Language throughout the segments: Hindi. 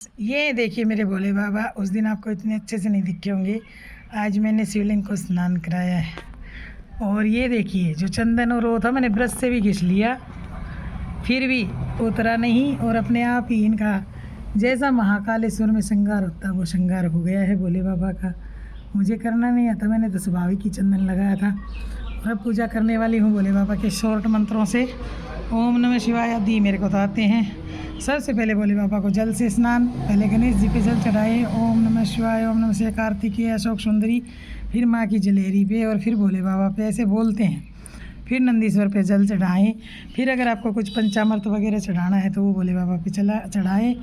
ये देखिए मेरे भोले बाबा, उस दिन आपको इतने अच्छे से नहीं दिखे होंगे। आज मैंने शिवलिंग को स्नान कराया है। और ये देखिए जो चंदन और वो था, मैंने ब्रश से भी घिस लिया, फिर भी उतरा नहीं। और अपने आप ही इनका जैसा महाकालेश्वर में श्रृंगार होता है वो श्रृंगार हो गया है भोले बाबा का। मुझे करना नहीं आता, मैंने तो स्वाभाविक ही चंदन लगाया था। और पूजा करने वाली हूँ भोले बाबा के शॉर्ट मंत्रों से। ओम नमः शिवाय आदि मेरे को तो आते हैं। सबसे पहले भोले बाबा को जल से स्नान, पहले गणेश जी पे जल चढ़ाए, ओम नमः शिवाय, ओम नमः शिवाय, कार्तिकेय, अशोक सुंदरी, फिर माँ की जलेरी पे और फिर भोले बाबा पे ऐसे बोलते हैं। फिर नंदीश्वर पे जल चढ़ाएं। फिर अगर आपको कुछ पंचामृत वगैरह चढ़ाना है तो वो भोले बाबा पे चढ़ाएं।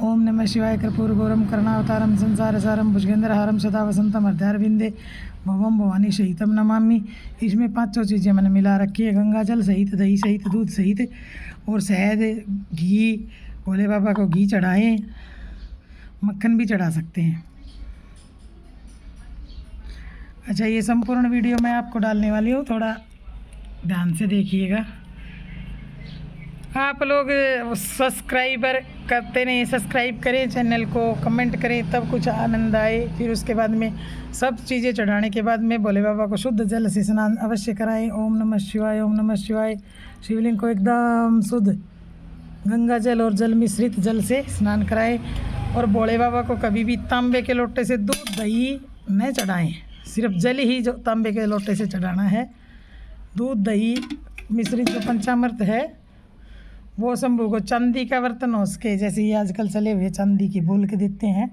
ओम नमः शिवाय, कर्पूर गौरम करुणावतारम संसार सारम भुजगेंद्रहारम सदा वसंतम हृदयारविंदे भवम भवानी सहितम नमामि। इसमें 5 चीज़ें मैंने मिला रखी है, गंगा जल सहित, दही सहित, दूध सहित और शहद, घी। भोले बाबा को घी चढ़ाएं, मक्खन भी चढ़ा सकते हैं। अच्छा, ये संपूर्ण वीडियो मैं आपको डालने वाली हूँ, थोड़ा ध्यान से देखिएगा। आप लोग सब्सक्राइबर करते नहीं, सब्सक्राइब करें चैनल को, कमेंट करें, तब कुछ आनंद आए। फिर उसके बाद में सब चीज़ें चढ़ाने के बाद में भोले बाबा को शुद्ध जल से स्नान अवश्य कराएं। ओम नमः शिवाय, ओम नमः शिवाय। शिवलिंग को एकदम शुद्ध गंगा जल और जल मिश्रित जल से स्नान कराएं। और भोले बाबा को कभी भी तांबे के लोटे से दूध दही न चढ़ाएं, सिर्फ जल ही जो तांबे के लोटे से चढ़ाना है। दूध दही मिश्रित जो पंचामृत है वो शंभू को चांदी का बर्तन हो सके, जैसे ये आजकल चले हुए चांदी की बोल के देते हैं।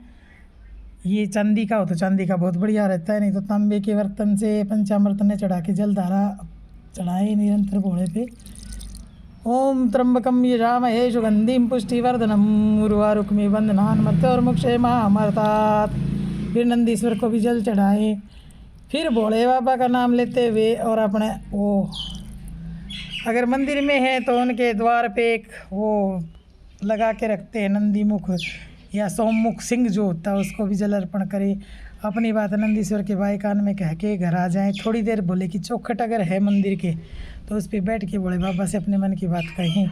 ये चांदी का हो तो चांदी का बहुत बढ़िया रहता है, नहीं तो तांबे के बर्तन से पंचामृत ने चढ़ा के जलधारा चढ़ाए निरंतर भोले पे। ओम त्र्यंबकम यजामहे सुगंधिम पुष्टिवर्धनम उर्वारुकमिव बन्धनान् मृत्योर्मुक्षेमा अमरतात्। फिर नंदीश्वर को भी जल चढ़ाए। फिर भोले बाबा का नाम लेते हुए और अपने वो अगर मंदिर में है तो उनके द्वार पे एक वो लगा के रखते हैं, नंदी मुख या सोममुख सिंह जो होता है, उसको भी जल अर्पण करें। अपनी बात नंदीश्वर के भाई कान में कह के घर आ जाएं। थोड़ी देर भोले की चौखट अगर है मंदिर के तो उस पर बैठ के भोले बाबा से अपने मन की बात कहें।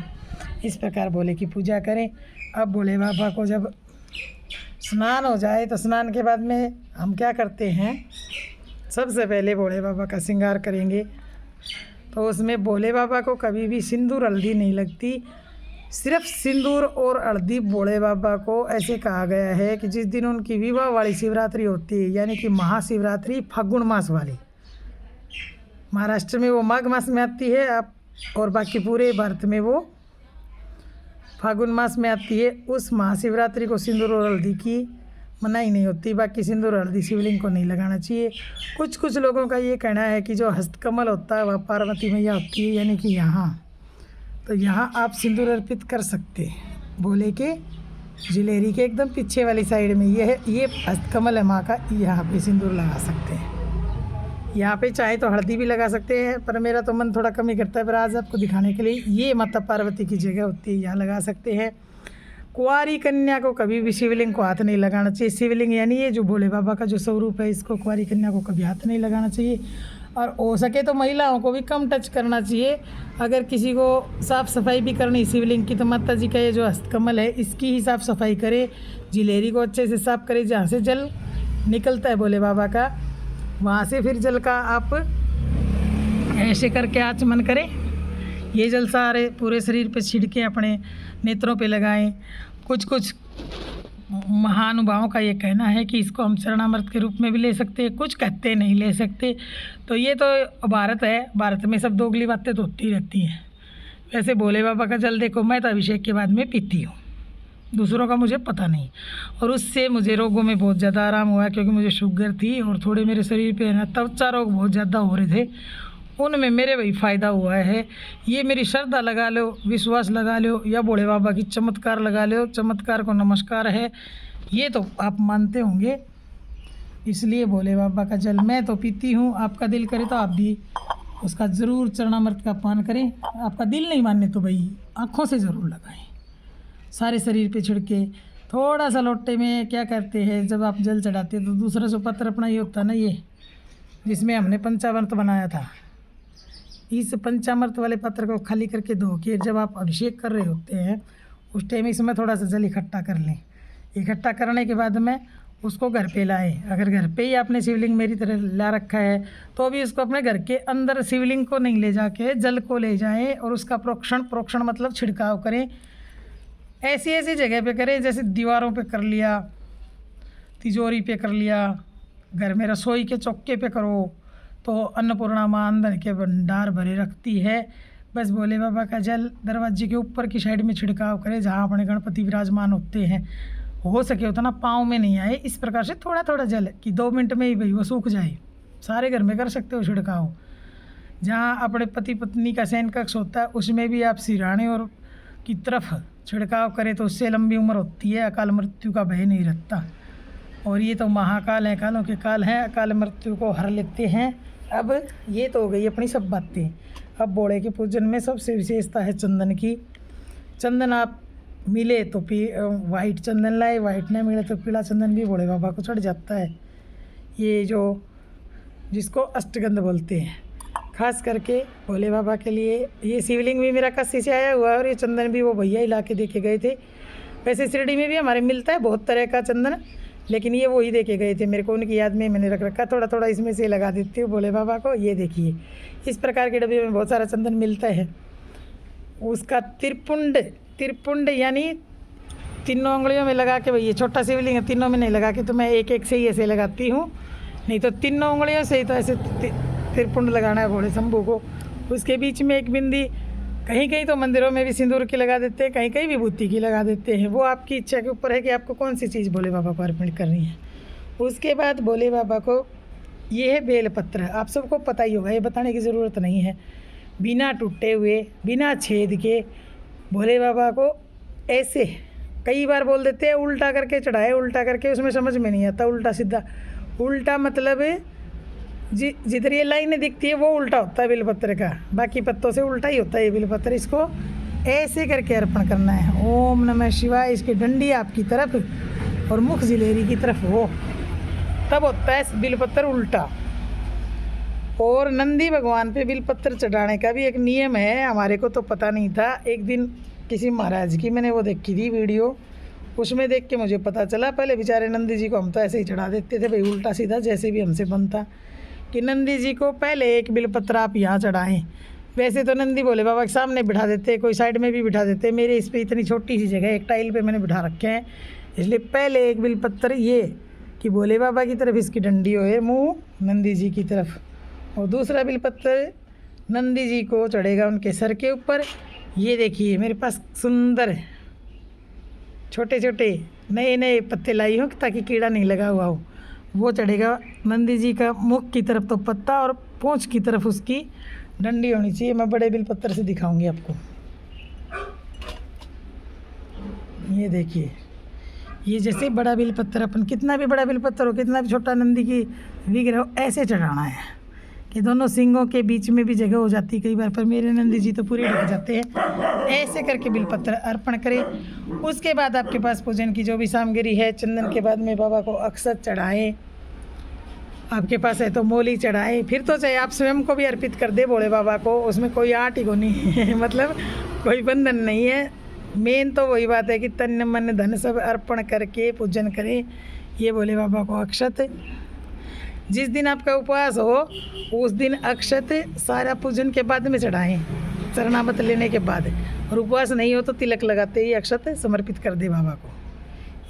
इस प्रकार भोले की पूजा करें। अब भोले बाबा को जब स्नान हो जाए तो स्नान के बाद में हम क्या करते हैं, सबसे पहले भोले बाबा का श्रृंगार करेंगे। तो उसमें भोले बाबा को कभी भी सिंदूर हल्दी नहीं लगती, सिर्फ सिंदूर और हल्दी भोले बाबा को ऐसे कहा गया है कि जिस दिन उनकी विवाह वाली शिवरात्रि होती है, यानी कि महाशिवरात्रि फागुन मास वाली, महाराष्ट्र में वो माघ मास में आती है आप, और बाकी पूरे भारत में वो फागुन मास में आती है। उस महाशिवरात्रि को सिंदूर और हल्दी की मनाही नहीं होती। बाकी सिंदूर हल्दी शिवलिंग को नहीं लगाना चाहिए। कुछ लोगों का ये कहना है कि जो हस्तकमल होता है वह पार्वती मैया होती है, यानी कि यहाँ, तो यहाँ आप सिंदूर अर्पित कर सकते हैं। भोले के जिलेरी के एकदम पीछे वाली साइड में ये हस्तकमल है माँ का, यहाँ पे सिंदूर लगा सकते हैं। यहाँ पे चाहे तो हल्दी भी लगा सकते हैं, पर मेरा तो मन थोड़ा कम ही करता है, पर आज आपको दिखाने के लिए ये माता पार्वती की जगह होती है, यहाँ लगा सकते हैं। कुंवारी कन्या को कभी भी शिवलिंग को हाथ नहीं लगाना चाहिए। शिवलिंग यानी ये जो भोले बाबा का जो स्वरूप है, इसको कुंवारी कन्या को कभी हाथ नहीं लगाना चाहिए। और हो सके तो महिलाओं को भी कम टच करना चाहिए। अगर किसी को साफ़ सफाई भी करनी शिवलिंग की तो माता जी का ये जो हस्तकमल है इसकी ही साफ़ सफाई करे। जिलेरी को अच्छे से साफ़ करे, जहाँ से जल निकलता है भोले बाबा का, वहाँ से फिर जल का आप ऐसे करके आचमन करें। ये जल सारे पूरे शरीर पे छिड़के अपने नेत्रों पे लगाएं। कुछ महानुभावों का ये कहना है कि इसको हम चरणामृत के रूप में भी ले सकते हैं, कुछ कहते नहीं ले सकते। तो ये तो भारत है, भारत में सब दोगली बातें तो होती रहती हैं। वैसे भोले बाबा का जल देखो, मैं तो अभिषेक के बाद में पीती हूँ, दूसरों का मुझे पता नहीं। और उससे मुझे रोगों में बहुत ज़्यादा आराम हुआ, क्योंकि मुझे शुगर थी और थोड़े मेरे शरीर पे है ना त्वचा रोग बहुत ज़्यादा हो रहे थे, उनमें मेरे भाई फ़ायदा हुआ है। ये मेरी श्रद्धा लगा लो, विश्वास लगा लो, या भोले बाबा की चमत्कार लगा लो। चमत्कार को नमस्कार है, ये तो आप मानते होंगे। इसलिए भोले बाबा का जल मैं तो पीती हूँ। आपका दिल करे तो आप भी उसका ज़रूर चरणामृत का पान करें। आपका दिल नहीं मानने तो भाई आँखों से ज़रूर लगाएं, सारे शरीर पे छिड़के। थोड़ा सा लोटे में क्या करते हैं, जब आप जल चढ़ाते हैं तो दूसरा जो पत्र अपना ये होता है ना, ये जिसमें हमने पंचामृत बनाया था, इस पंचामृत वाले पत्र को खाली करके धो के जब आप अभिषेक कर रहे होते हैं उस टाइम इसमें थोड़ा सा जल इकट्ठा कर लें। इकट्ठा करने के बाद में उसको घर पे लाए। अगर घर पे ही आपने शिवलिंग मेरी तरह ला रखा है तो भी उसको अपने घर के अंदर शिवलिंग को नहीं ले जाके जल को ले जाएं और उसका प्रोक्षण मतलब छिड़काव करें। ऐसी ऐसी जगह पे करें, जैसे दीवारों पे कर लिया, तिजोरी पे कर लिया, घर में रसोई के चौके पे करो तो अन्नपूर्णा माँ अंदर के भंडार भरे रखती है। बस भोले बाबा का जल दरवाजे के ऊपर की साइड में छिड़काव करें जहाँ अपने गणपति विराजमान होते हैं। हो सके उतना पाँव में नहीं आए, इस प्रकार से थोड़ा थोड़ा जल कि 2 मिनट में ही भाई वो सूख जाए। सारे घर में कर सकते हो छिड़काव। जहाँ अपने पति पत्नी का शयन कक्ष होता है उसमें भी आप सिरहाने और की तरफ छिड़काव करें तो उससे लंबी उम्र होती है, अकाल मृत्यु का भय नहीं रहता। और ये तो महाकाल है, कालों के काल हैं, अकाल मृत्यु को हर लेते हैं। अब ये तो हो गई अपनी सब बातें। अब भोले के पूजन में सबसे विशेषता है चंदन की। चंदन आप मिले तो वाइट चंदन लाए, वाइट नहीं मिले तो पीला चंदन भी भोले बाबा को चढ़ जाता है। ये जो जिसको अष्टगंध बोलते हैं, खास करके भोले बाबा के लिए। ये शिवलिंग भी मेरा काशी से आया हुआ है और ये चंदन भी वो भैया ही ला के दे के गए थे। वैसे शिरडी में भी हमारे मिलता है बहुत तरह का चंदन, लेकिन ये वो ही दे के गए थे मेरे को, उनकी याद में मैंने रख रखा। थोड़ा थोड़ा इसमें से लगा देती हूँ भोले बाबा को। ये देखिए इस प्रकार के डब्बे में बहुत सारा चंदन मिलता है। उसका त्रिपुंड यानी 3 उंगलियों में लगा के, भाई ये छोटा शिवलिंग है, तीनों में नहीं लगा के तो मैं एक एक से ही ऐसे लगाती हूँ, नहीं तो 3 उंगलियों से ही तो ऐसे त्रिपुंड लगाना है भोले शंभू को। उसके बीच में एक बिंदी, कहीं कहीं तो मंदिरों में भी सिंदूर की लगा देते हैं, कहीं कहीं विभूति की लगा देते हैं। वो आपकी इच्छा के ऊपर है कि आपको कौन सी चीज़ भोले बाबा को अर्पण करनी है। उसके बाद भोले बाबा को ये है बेलपत्र। आप सबको पता ही होगा, ये बताने की ज़रूरत नहीं है। बिना टूटे हुए, बिना छेद के भोले बाबा को ऐसे कई बार बोल देते हैं उल्टा करके चढ़ाए, उल्टा करके, उसमें समझ में नहीं आता उल्टा सीधा। उल्टा मतलब जिधर ये लाइनें दिखती है वो उल्टा होता है बेलपत्र का, बाकी पत्तों से उल्टा ही होता है ये बेलपत्र। इसको ऐसे करके अर्पण करना है। ओम नमः शिवाय। इसकी डंडी आपकी तरफ और मुख जिलेरी की तरफ हो, तब होता है बेलपत्र उल्टा। और नंदी भगवान पे बेलपत्र चढ़ाने का भी एक नियम है, हमारे को तो पता नहीं था। एक दिन किसी महाराज की मैंने वो देखी थी वीडियो, उसमें देख के मुझे पता चला। पहले बेचारे नंदी जी को हम तो ऐसे ही चढ़ा देते थे भाई, उल्टा सीधा जैसे भी हमसे बनता, कि नंदी जी को पहले एक बेलपत्र आप यहाँ चढ़ाएं। वैसे तो नंदी भोले बाबा के सामने बिठा देते, कोई साइड में भी बिठा देते। मेरे इस पर इतनी छोटी सी जगह, एक टाइल पे मैंने बिठा रखे हैं, इसलिए पहले एक बेलपत्र ये कि भोले बाबा की तरफ इसकी डंडी हो, मुँह नंदी जी की तरफ, और दूसरा बेलपत्र नंदी जी को चढ़ेगा उनके सर के ऊपर। ये देखिए मेरे पास सुंदर छोटे छोटे नए नए पत्ते लाई हूँ ताकि कीड़ा नहीं लगा हुआ हो। वो चढ़ेगा नंदी जी का मुख की तरफ तो पत्ता, और पूंछ की तरफ उसकी डंडी होनी चाहिए। मैं बड़े बेलपत्र से दिखाऊंगी आपको। ये देखिए, ये जैसे बड़ा बेलपत्र, अपन कितना भी बड़ा बेलपत्र हो, कितना भी छोटा नंदी की विग्रह हो, ऐसे चढ़ाना है कि दोनों सिंगों के बीच में भी जगह हो जाती कई बार, पर मेरे नंदी जी तो पूरे ढक जाते हैं। ऐसे करके बेलपत्र अर्पण करें। उसके बाद आपके पास पूजन की जो भी सामग्री है, चंदन के बाद में बाबा को अक्षत चढ़ाएं, आपके पास है तो मोली चढ़ाएं, फिर तो चाहे आप स्वयं को भी अर्पित कर दे भोले बाबा को, उसमें कोई आट ही को नहीं है मतलब कोई बंधन नहीं है। मेन तो वही बात है कि तन मन धन सब अर्पण करके पूजन करें। ये भोले बाबा को अक्षत, जिस दिन आपका उपवास हो उस दिन अक्षत सारा पूजन के बाद में चढ़ाएं, शरणागत लेने के बाद। और उपवास नहीं हो तो तिलक लगाते ही अक्षत समर्पित कर दे बाबा को।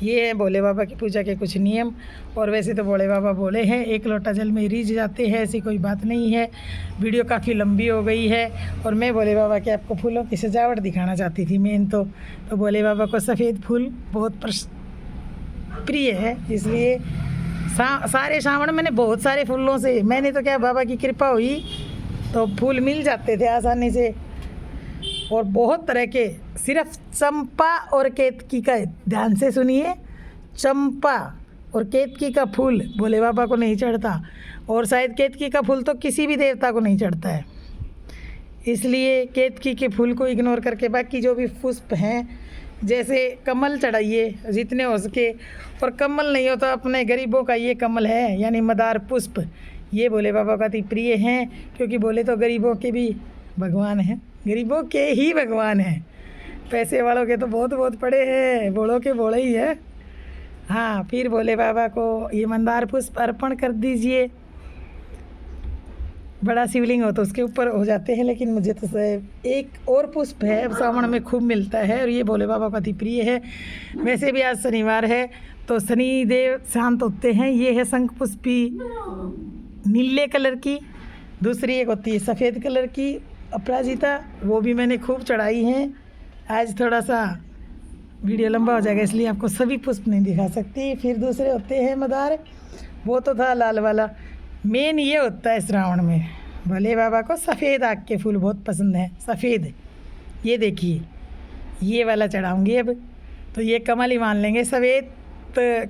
ये है भोले बाबा की पूजा के कुछ नियम। और वैसे तो भोले बाबा बोले हैं 1 लोटा जल में रीझ जाते हैं, ऐसी कोई बात नहीं है। वीडियो काफ़ी लंबी हो गई है और मैं भोले बाबा के आपको फूलों की सजावट दिखाना चाहती थी मेन तो भोले बाबा को सफ़ेद फूल बहुत प्रिय है, इसलिए सारे श्रावण मैंने बहुत सारे फूलों से, मैंने तो क्या बाबा की कृपा हुई तो फूल मिल जाते थे आसानी से। और बहुत तरह के, सिर्फ चंपा और केतकी का, ध्यान से सुनिए, चंपा और केतकी का फूल भोले बाबा को नहीं चढ़ता, और शायद केतकी का फूल तो किसी भी देवता को नहीं चढ़ता है। इसलिए केतकी के फूल को इग्नोर करके बाकी जो भी पुष्प हैं, जैसे कमल चढ़ाइए जितने हो सके। और कमल नहीं हो तो अपने गरीबों का ये कमल है यानी मदार पुष्प, ये भोले बाबा का अति प्रिय हैं, क्योंकि बोले तो गरीबों के भी भगवान हैं, गरीबों के ही भगवान हैं। पैसे वालों के तो बहुत बहुत पड़े हैं, बोलों के बोले ही है। हाँ, फिर भोले बाबा को ये मंदार पुष्प अर्पण कर दीजिए। बड़ा शिवलिंग हो तो उसके ऊपर हो जाते हैं, लेकिन मुझे तो एक और पुष्प है, अब सावन में खूब मिलता है और ये भोले बाबा का अति प्रिय है। वैसे भी आज शनिवार है तो शनि देव शांत होते हैं। ये है शंख पुष्पी नीले कलर की, दूसरी एक होती है सफ़ेद कलर की अपराजिता, वो भी मैंने खूब चढ़ाई हैं। आज थोड़ा सा वीडियो लंबा हो जाएगा इसलिए आपको सभी पुष्प नहीं दिखा सकती। फिर दूसरे होते हैं मदार, वो तो था लाल वाला। मेन ये होता है श्रावण में भोले बाबा को सफ़ेद आग के फूल बहुत पसंद हैं, सफ़ेद। ये देखिए ये वाला चढ़ाऊँगी अब, तो ये कमल ही मान लेंगे। सफ़ेद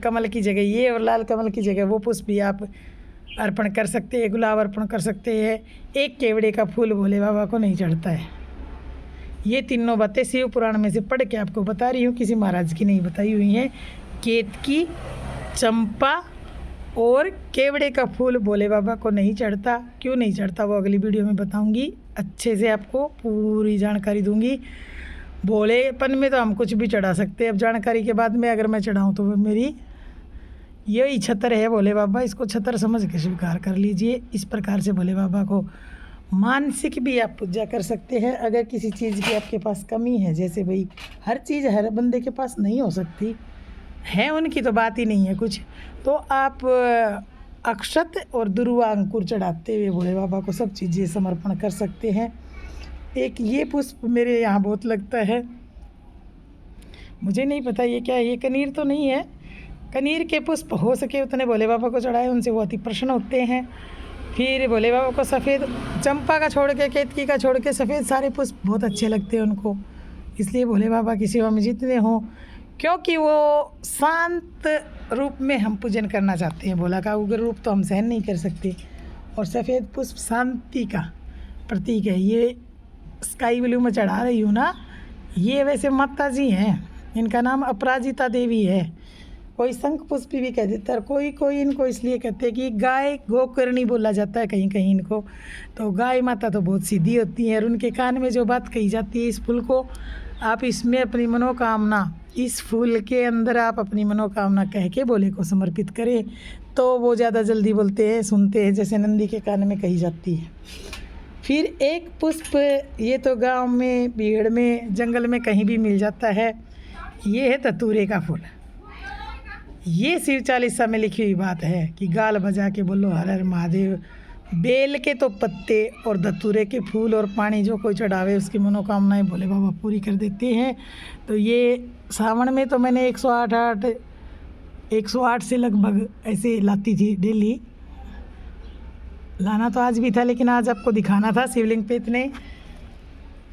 कमल की जगह ये और लाल कमल की जगह वो पुष्प भी आप अर्पण कर सकते हैं, गुलाब अर्पण कर सकते हैं। एक केवड़े का फूल भोले बाबा को नहीं चढ़ता है। ये तीनों बातें शिव पुराण में से पढ़ के आपको बता रही हूँ, किसी महाराज की नहीं बताई हुई हैं। केतकी, चंपा और केवड़े का फूल भोले बाबा को नहीं चढ़ता। क्यों नहीं चढ़ता वो अगली वीडियो में बताऊंगी, अच्छे से आपको पूरी जानकारी दूंगी। भोलेपन में तो हम कुछ भी चढ़ा सकते हैं, अब जानकारी के बाद में अगर मैं चढ़ाऊँ तो मेरी यही छतर है भोले बाबा, इसको छतर समझ के स्वीकार कर लीजिए। इस प्रकार से भोले बाबा को मानसिक भी आप पूजा कर सकते हैं। अगर किसी चीज़ की आपके पास कमी है, जैसे भाई हर चीज़ हर बंदे के पास नहीं हो सकती है, उनकी तो बात ही नहीं है कुछ, तो आप अक्षत और दुर्वा अंकुर चढ़ाते हुए भोले बाबा को सब चीज़ें समर्पण कर सकते हैं। एक ये पुष्प मेरे यहाँ बहुत लगता है, मुझे नहीं पता ये क्या है, ये कनीर तो नहीं है। कनीर के पुष्प हो सके उतने भोले बाबा को चढ़ाए, उनसे वो अति प्रसन्न होते हैं। फिर भोले बाबा को सफ़ेद चंपा का छोड़ के, केतकी का छोड़ के सफ़ेद सारे पुष्प बहुत अच्छे लगते हैं उनको, इसलिए भोले बाबा की सेवा में जितने हों, क्योंकि वो शांत रूप में हम पूजन करना चाहते हैं। भोला का उग्र रूप तो हम सहन नहीं कर सकते, और सफ़ेद पुष्प शांति का प्रतीक है। ये स्काई ब्लू में चढ़ा रही हूँ ना, ये वैसे माता जी हैं, इनका नाम अपराजिता देवी है। कोई शंख पुष्पी भी कह देता है, कोई इनको इसलिए कहते हैं कि गाय गोकर्णी बोला जाता है कहीं कहीं इनको। तो गाय माता तो बहुत सीधी होती हैं, और उनके कान में जो बात कही जाती है, इस फूल को आप इसमें अपनी मनोकामना, इस फूल के अंदर आप अपनी मनोकामना कह के भोले को समर्पित करें तो वो ज़्यादा जल्दी बोलते हैं, सुनते हैं, जैसे नंदी के कान में कही जाती है। फिर एक पुष्प, ये तो गांव में, भीड़ में, जंगल में कहीं भी मिल जाता है, ये है धतूरे का फूल। ये शिव चालीसा में लिखी हुई बात है कि गाल बजा के बोलो हर हर महादेव। बेल के तो पत्ते और धतूरे के फूल और पानी जो कोई चढ़ावे उसकी मनोकामनाएं भोले बाबा पूरी कर देते हैं। तो ये सावन में तो मैंने 108 से लगभग ऐसे लाती थी डेली। लाना तो आज भी था, लेकिन आज आपको दिखाना था शिवलिंग पे इतने।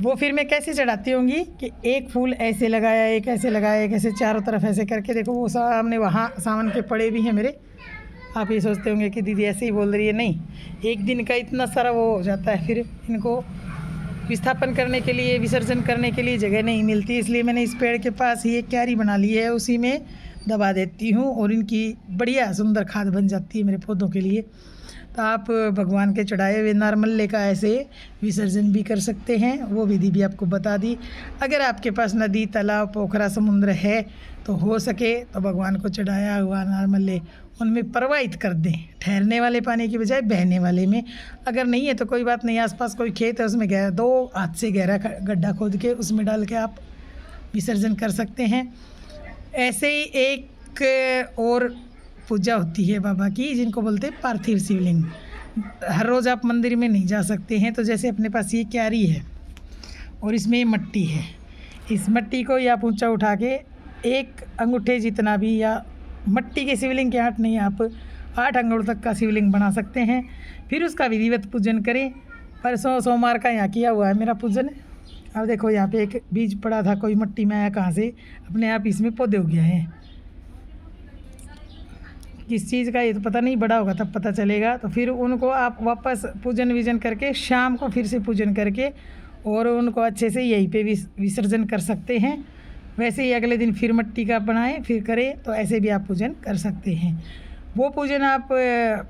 वो फिर मैं कैसे चढ़ाती होंगी कि एक फूल ऐसे लगाया, एक ऐसे लगाया, एक ऐसे, चारों तरफ ऐसे करके। देखो वो सामने वहाँ सावन के पड़े भी हैं मेरे। आप ये सोचते होंगे कि दीदी ऐसे ही बोल रही है, नहीं, एक दिन का इतना सारा वो हो जाता है, फिर इनको विस्थापन करने के लिए, विसर्जन करने के लिए जगह नहीं मिलती, इसलिए मैंने इस पेड़ के पास ही एक क्यारी बना ली है, उसी में दबा देती हूँ और इनकी बढ़िया सुंदर खाद बन जाती है मेरे पौधों के लिए। तो आप भगवान के चढ़ाए हुए नॉर्मल का ऐसे विसर्जन भी कर सकते हैं, वो विधि भी आपको बता दी। अगर आपके पास नदी, तालाब, पोखरा, समुद्र है तो हो सके तो भगवान को चढ़ाया हुआ नॉर्मल उनमें प्रवाहित कर दें, ठहरने वाले पानी की बजाय बहने वाले में। अगर नहीं है तो कोई बात नहीं, आसपास कोई खेत है उसमें 2 हाथ से गहरा गड्ढा खोद के उसमें डाल के आप विसर्जन कर सकते हैं। ऐसे ही एक और पूजा होती है बाबा की, जिनको बोलते हैं पार्थिव शिवलिंग। हर रोज़ आप मंदिर में नहीं जा सकते हैं, तो जैसे अपने पास ये क्यारी है और इसमें मट्टी है, इस मट्टी को या ऊंचा उठा के 1 अंगूठे जितना भी, या मट्टी के शिवलिंग के 8 नहीं, आप 8 अंगुल तक का शिवलिंग बना सकते हैं। फिर उसका विधिवत पूजन करें। परसों सोमवार का यहाँ किया हुआ है मेरा पूजन। अब देखो यहाँ पे एक बीज पड़ा था, कोई मट्टी में आया कहाँ से, अपने आप इसमें पौधे हो गया है। किस चीज़ का ये तो पता नहीं, बड़ा होगा तब पता चलेगा। तो फिर उनको आप वापस पूजन विजन करके शाम को फिर से पूजन करके और उनको अच्छे से यहीं पे विसर्जन कर सकते हैं। वैसे ही अगले दिन फिर मट्टी का बनाएं, फिर करें, तो ऐसे भी आप पूजन कर सकते हैं। वो पूजन आप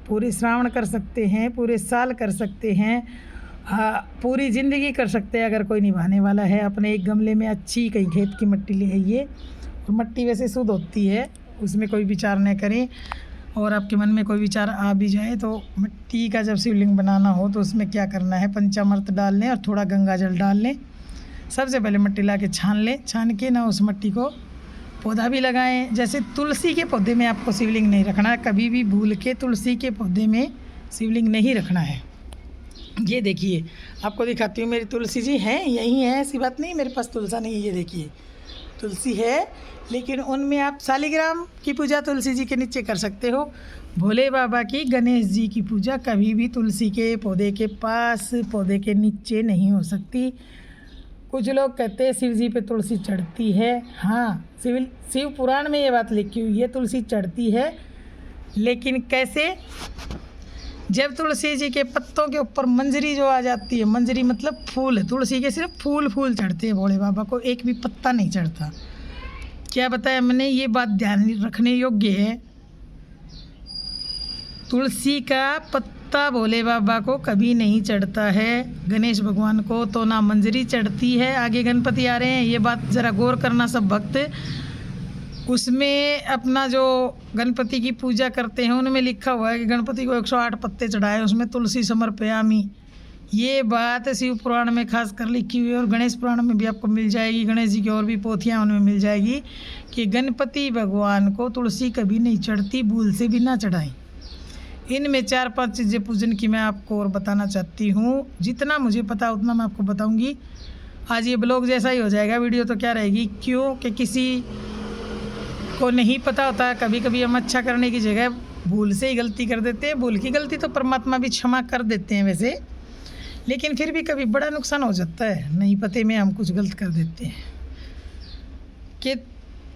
पूरे श्रावण कर सकते हैं, पूरे साल कर सकते हैं, पूरी ज़िंदगी कर सकते हैं। अगर कोई निभाने वाला है, अपने एक गमले में अच्छी कहीं खेत की मट्टी ले आइए, और मट्टी वैसे शुद्ध होती है, उसमें कोई विचार न करें। और आपके मन में कोई विचार आ भी जाए तो मिट्टी का जब शिवलिंग बनाना हो तो उसमें क्या करना है, पंचामृत डाल लें और थोड़ा गंगा जल डाल लें। सबसे पहले मिट्टी ला के छान लें, छान के ना उस मिट्टी को पौधा भी लगाएं। जैसे तुलसी के पौधे में आपको शिवलिंग नहीं रखना है, कभी भी भूल के तुलसी के पौधे में शिवलिंग नहीं रखना है। ये देखिए आपको दिखाती हूँ, मेरी तुलसी जी हैं, यही है, ऐसी बात नहीं मेरे पास तुलसा नहीं है। ये देखिए तुलसी है, लेकिन उनमें आप शालिग्राम की पूजा तुलसी जी के नीचे कर सकते हो। भोले बाबा की, गणेश जी की पूजा कभी भी तुलसी के पौधे के पास, पौधे के नीचे नहीं हो सकती। कुछ लोग कहते हैं शिव जी पे तुलसी चढ़ती है। हाँ, शिव पुराण में ये बात लिखी हुई है, तुलसी चढ़ती है। लेकिन कैसे? जब तुलसी जी के पत्तों के ऊपर मंजरी जो आ जाती है, मंजरी मतलब फूल, तुलसी के सिर्फ फूल चढ़ते हैं भोले बाबा को, एक भी पत्ता नहीं चढ़ता। क्या बताया मैंने? ये बात ध्यान रखने योग्य है। तुलसी का पत्ता भोले बाबा को कभी नहीं चढ़ता है। गणेश भगवान को तो ना मंजरी चढ़ती है। आगे गणपति आ रहे हैं, ये बात ज़रा गौर करना सब भक्त। उसमें अपना जो गणपति की पूजा करते हैं उनमें लिखा हुआ है कि गणपति को 108 पत्ते चढ़ाए, उसमें तुलसी समर्पयामी। ये बात शिव पुराण में खास कर लिखी हुई है और गणेश पुराण में भी आपको मिल जाएगी। गणेश जी की और भी पोथियाँ उनमें मिल जाएगी कि गणपति भगवान को तुलसी कभी नहीं चढ़ती, भूल से भी ना चढ़ाई। इनमें 4-5 चीज़ें पूजन की मैं आपको और बताना चाहती हूँ। जितना मुझे पता उतना मैं आपको बताऊँगी। आज ये ब्लॉग जैसा ही हो जाएगा, वीडियो तो क्या रहेगी, क्यों कि किसी को नहीं पता होता। कभी कभी हम अच्छा करने की जगह भूल से ही गलती कर देते हैं। भूल की गलती तो परमात्मा भी क्षमा कर देते हैं वैसे, लेकिन फिर भी कभी बड़ा नुकसान हो जाता है, नहीं पते में हम कुछ गलत कर देते हैं। कि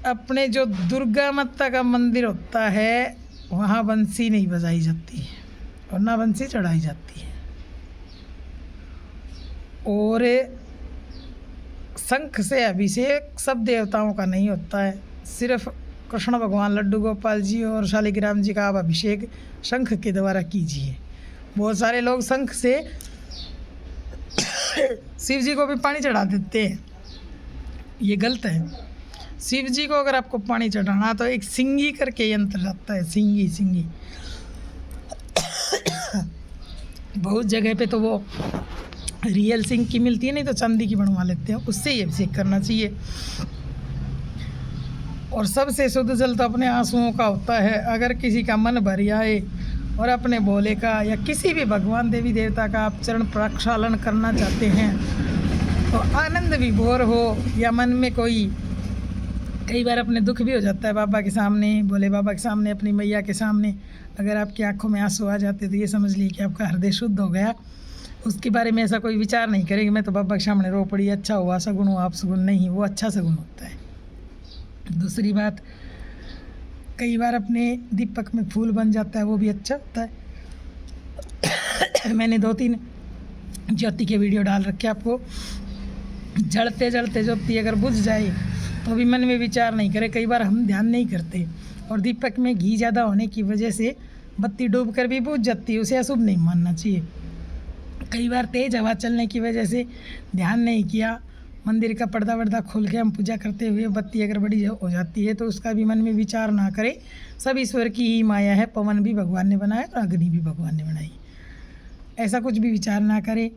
अपने जो दुर्गा माता का मंदिर होता है वहाँ बंसी नहीं बजाई जाती है और ना बंसी चढ़ाई जाती है। और शंख से अभिषेक सब देवताओं का नहीं होता है, सिर्फ कृष्ण भगवान, लड्डू गोपाल जी और शालिग्राम जी का आप अभिषेक शंख के द्वारा कीजिए। बहुत सारे लोग शंख से शिव जी को भी पानी चढ़ा देते हैं, ये गलत है। शिव जी को अगर आपको पानी चढ़ाना तो एक सिंगी करके यंत्र आता है, सिंगी। बहुत जगह पे तो वो रियल सिंग की मिलती है, नहीं तो चांदी की बनवा लेते हैं, उससे ही अभिषेक करना चाहिए। और सबसे शुद्ध जल तो अपने आंसुओं का होता है। अगर किसी का मन भर आए और अपने भोले का या किसी भी भगवान देवी देवता का आप चरण प्रक्षालन करना चाहते हैं तो आनंद विभोर हो या मन में कोई, कई बार अपने दुख भी हो जाता है बाबा के सामने, भोले बाबा के सामने, अपनी मैया के सामने, अगर आपकी आंखों में आंसू आ जाते तो ये समझ लीजिए कि आपका हृदय शुद्ध हो गया। उसके बारे में ऐसा कोई विचार नहीं करेंगे मैं तो बाबा के सामने रो पड़ी, अच्छा हुआ, सगुन हुआ, आप सगुन नहीं, वो अच्छा सगुन होता है। दूसरी बात, कई बार अपने दीपक में फूल बन जाता है, वो भी अच्छा होता है। मैंने 2-3 ज्योति के वीडियो डाल रखे आपको। जलते जलते ज्योति अगर बुझ जाए तो भी मन में विचार नहीं करे, कई बार हम ध्यान नहीं करते और दीपक में घी ज़्यादा होने की वजह से बत्ती डूब कर भी बुझ जाती है, उसे अशुभ नहीं मानना चाहिए। कई बार तेज़ हवा चलने की वजह से ध्यान नहीं किया, मंदिर का पर्दा वर्दा खोल के हम पूजा करते हुए बत्ती अगर बड़ी हो जाती है तो उसका भी मन में विचार ना करें। सब ईश्वर की ही माया है, पवन भी भगवान ने बनाया और अग्नि भी भगवान ने बनाई, ऐसा कुछ भी विचार ना करें।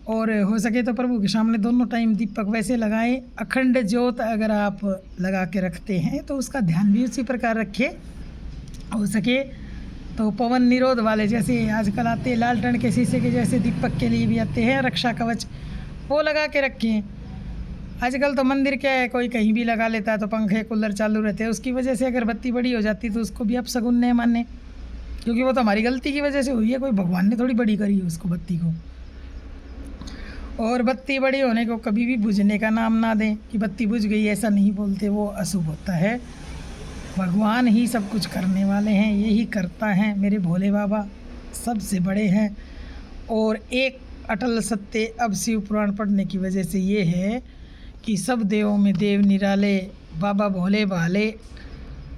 और हो सके तो प्रभु के सामने दोनों टाइम दीपक वैसे लगाएं। अखंड ज्योत अगर आप लगा के रखते हैं तो उसका ध्यान भी उसी प्रकार रखें। हो सके तो पवन निरोध वाले जैसे आजकल आते हैं लालटेन के शीशे के जैसे दीपक के लिए भी आते हैं, रक्षा कवच, वो लगा के रखें। आजकल तो मंदिर क्या है, कोई कहीं भी लगा लेता है, तो पंखे कूलर चालू रहते हैं, उसकी वजह से अगर बत्ती बड़ी हो जाती तो उसको भी आप सगुन नहीं माने, क्योंकि वो तो हमारी गलती की वजह से हुई है, कोई भगवान ने थोड़ी बड़ी करी है उसको बत्ती को। और बत्ती बड़ी होने को कभी भी बुझने का नाम ना दें कि बत्ती बुझ गई, ऐसा नहीं बोलते, वो अशुभ होता है। भगवान ही सब कुछ करने वाले हैं, यही करता है। मेरे भोले बाबा सबसे बड़े हैं। और एक अटल सत्य अब शिव पुराण पढ़ने की वजह से ये है कि सब देवों में देव निराले बाबा भोले भाले,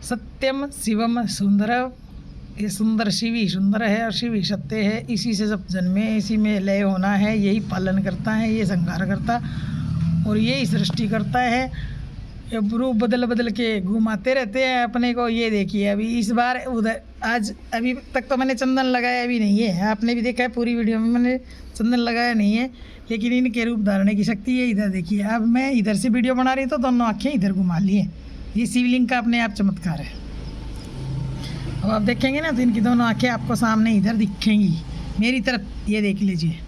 सत्यम शिवम सुंदरम, ये सुंदर शिव ही सुंदर है और शिव ही सत्य है। इसी से सब जन्मे, इसी में लय होना है, यही पालन करता है, ये संहार करता और यही सृष्टि करता है। ये रूप बदल बदल के घुमाते रहते हैं अपने को। ये देखिए अभी इस बार उधर आज अभी तक तो मैंने चंदन लगाया भी नहीं है, आपने भी देखा है पूरी वीडियो में मैंने चंदन लगाया नहीं है, लेकिन इनके रूप धारने की शक्ति है। इधर देखिए, अब मैं इधर से वीडियो बना रही तो दोनों आँखें इधर घुमा ली हैं। ये शिवलिंग का अपने आप चमत्कार है। अब आप देखेंगे ना तो इनकी दोनों आँखें आपको सामने इधर दिखेंगी मेरी तरफ, ये देख लीजिए।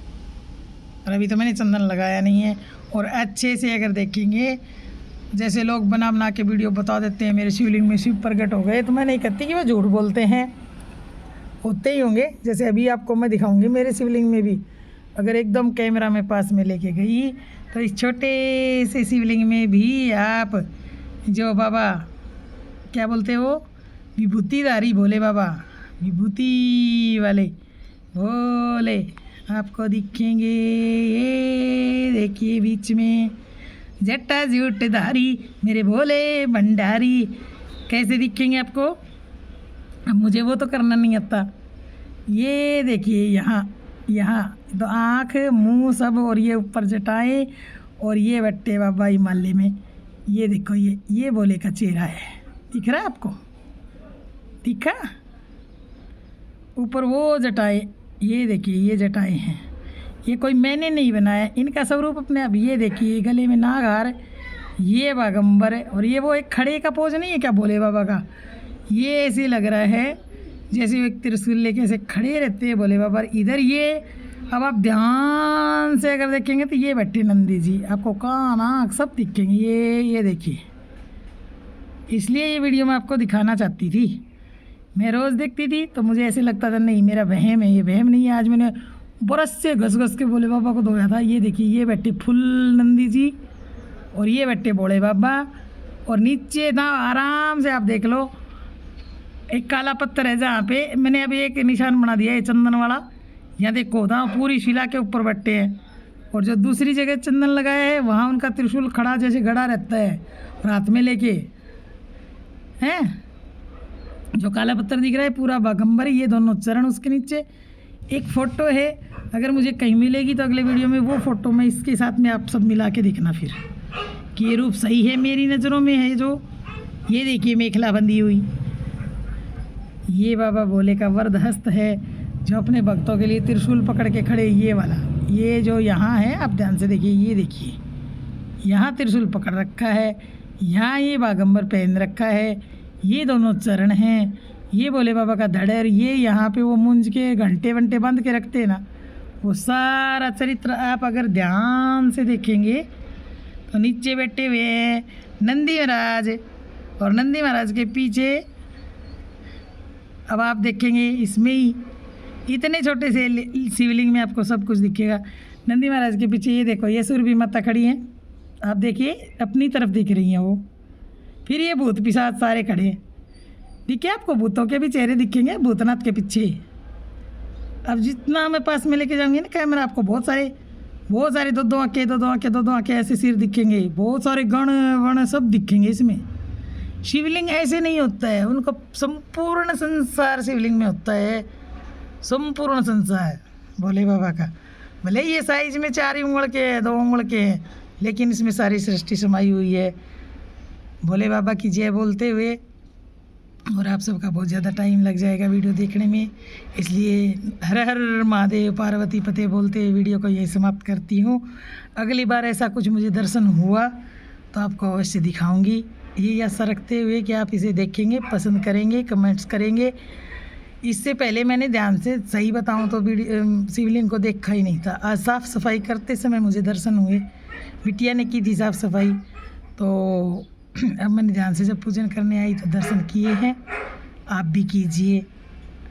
और अभी तो मैंने चंदन लगाया नहीं है। और अच्छे से अगर देखेंगे, जैसे लोग बना बना के वीडियो बता देते हैं मेरे शिवलिंग में शिव प्रकट हो गए, तो मैं नहीं कहती कि वो झूठ बोलते हैं, होते ही होंगे। जैसे अभी आपको मैं दिखाऊंगी मेरे शिवलिंग में भी, अगर एकदम कैमरा में पास में लेके गई तो इस छोटे से शिवलिंग में भी आप जो बाबा क्या बोलते हो, विभूतिधारी भोले बाबा, विभूति वाले भोले आपको दिखेंगे। ये देखिए बीच में जटा जूटधारी मेरे भोले भंडारी कैसे दिखेंगे आपको। अब मुझे वो तो करना नहीं आता। ये देखिए यहाँ यहाँ तो आँख मुंह सब, और ये ऊपर जटाएं, और ये बट्टे बाबा हिमालय में। ये देखो ये भोले का चेहरा है, दिख रहा है आपको, दिखा ऊपर वो जटाएं। ये देखिए ये जटाएं हैं, ये कोई मैंने नहीं बनाया, इनका स्वरूप अपने आप। ये देखिए गले में नागहार, ये बागंबर है। और ये वो एक खड़े का पोज नहीं है क्या भोले बाबा का, ये ऐसे लग रहा है जैसे वो एक त्रिशूल लेके ऐसे खड़े रहते हैं भोले बाबा। इधर ये अब आप ध्यान से अगर देखेंगे तो ये बैठे नंदी जी, आपको कान आँख सब दिखेंगे। ये देखिए, इसलिए ये वीडियो मैं आपको दिखाना चाहती थी। मैं रोज़ देखती थी तो मुझे ऐसे लगता था नहीं मेरा वहम है, ये वहम नहीं है। आज मैंने बरस से घस घस के भोले बाबा को धोया था। ये देखिए ये बैठे फुल नंदी जी, और ये बैठे भोले बाबा, और नीचे ना आराम से आप देख लो एक काला पत्थर है जहाँ पे मैंने अभी एक निशान बना दिया है चंदन वाला। यहाँ देखो था पूरी शिला के ऊपर बैठे हैं, और जो दूसरी जगह चंदन लगाया है वहाँ उनका त्रिशूल खड़ा जैसे गड़ा रहता है और हाथ में लेके हैं। जो काला पत्थर दिख रहा है पूरा बागंबर, ये दोनों चरण उसके नीचे। एक फ़ोटो है, अगर मुझे कहीं मिलेगी तो अगले वीडियो में वो फ़ोटो मैं इसके साथ में आप सब मिला के देखना फिर कि ये रूप सही है मेरी नज़रों में है। जो ये देखिए मेखला बंधी हुई, ये बाबा भोले का वरद हस्त है जो अपने भक्तों के लिए त्रिशूल पकड़ के खड़े। ये वाला ये जो यहाँ है आप ध्यान से देखिए, ये देखिए यहाँ त्रिशूल पकड़ रखा है, यहाँ ये बागंबर पहन रखा है, ये दोनों चरण हैं, ये भोले बाबा का धड़र, ये यहाँ पे वो मुंज के घंटे वंटे बांध के रखते हैं ना, वो सारा चरित्र आप अगर ध्यान से देखेंगे तो नीचे बैठे हुए हैं नंदी महाराज, और नंदी महाराज के पीछे अब आप देखेंगे इसमें ही इतने छोटे से शिवलिंग में आपको सब कुछ दिखेगा। नंदी महाराज के पीछे ये देखो ये सुरभि माता खड़ी हैं, आप देखिए अपनी तरफ दिख रही हैं वो। फिर ये भूत पिशाच सारे खड़े हैं, दिखे आपको भूतों के भी चेहरे दिखेंगे भूतनाथ के पीछे। अब जितना मैं पास में लेके जाऊंगी ना कैमरा, आपको बहुत सारे दो आँखें ऐसे सिर दिखेंगे, बहुत सारे गण वण सब दिखेंगे इसमें। शिवलिंग ऐसे नहीं होता है, उनका संपूर्ण संसार शिवलिंग में होता है, संपूर्ण संसार भोले बाबा का। भले ये साइज में 4 उंगल के है 2 उंगल के हैं, लेकिन इसमें सारी सृष्टि समाई हुई है। भोले बाबा की जय बोलते हुए, और आप सबका बहुत ज़्यादा टाइम लग जाएगा वीडियो देखने में, इसलिए हर हर महादेव पार्वती पते बोलते हुए वीडियो को यही समाप्त करती हूँ। अगली बार ऐसा कुछ मुझे दर्शन हुआ तो आपको अवश्य दिखाऊंगी, ये आशा रखते हुए कि आप इसे देखेंगे, पसंद करेंगे, कमेंट्स करेंगे। इससे पहले मैंने ध्यान से सही बताऊं तो शिवलिंग को देखा ही नहीं था। आज साफ़ सफाई करते समय मुझे दर्शन हुए, बिटिया ने की थी साफ़ सफाई, तो अब मैंने ध्यान से जब पूजन करने आई तो दर्शन किए हैं। आप भी कीजिए।